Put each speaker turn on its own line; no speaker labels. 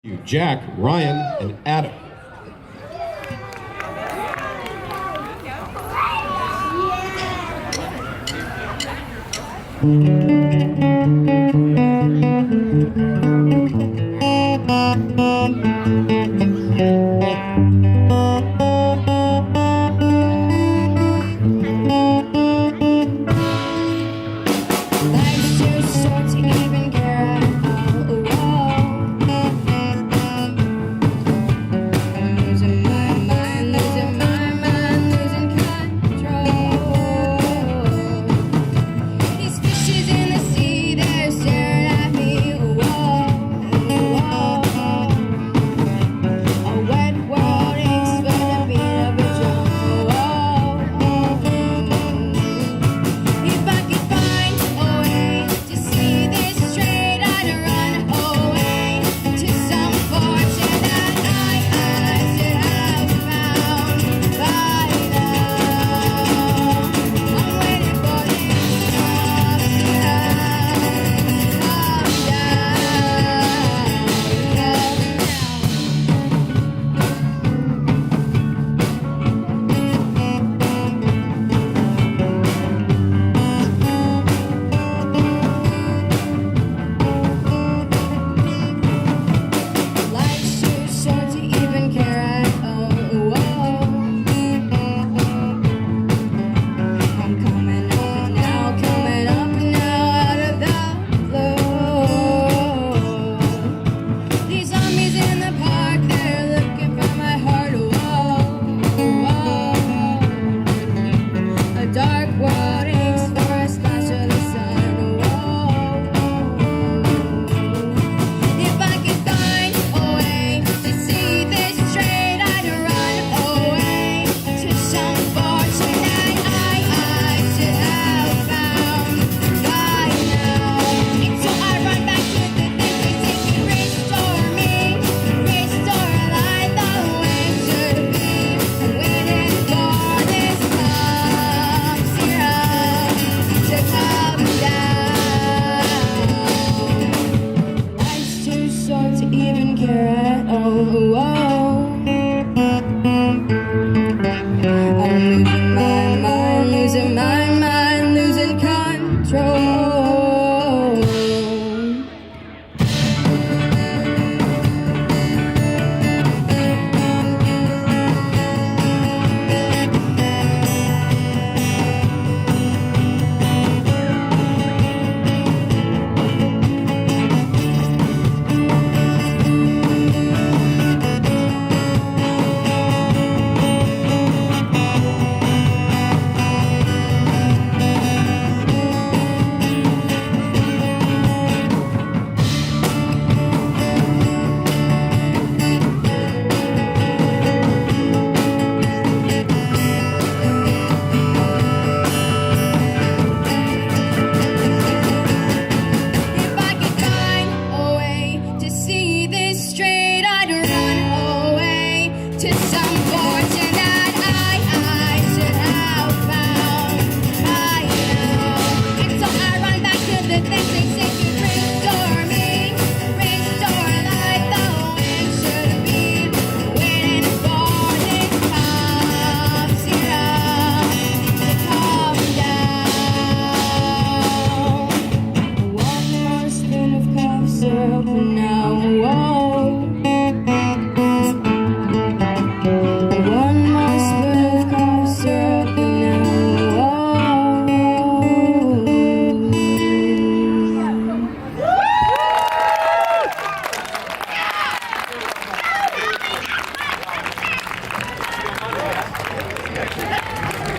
Jack, Ryan, and Adam.
Life's too short to even care at all. I'm losing my mind, losing control. These fishes in the sea, they're staring at me. A wet world aches for the beat of a drum. If I could find a way to see this straight, I'd run away to some fortune that I should have found by now. I'm waiting for this love to Life's too short to even care at all. I'm coming up now, out of the blue. These zombies in the park, they're looking for my heart. A dark world aches for a splash of the sun. If I could find a way to see this straight, I'd run away to some fortune that I should have found by now. And so I run back to the things that can restore me, restore life the way it should be. I'm waiting for this love serum to come down. Life's too short to even care at all. I'm losing my mind, losing control. If I could find a way to see this straight, I'd run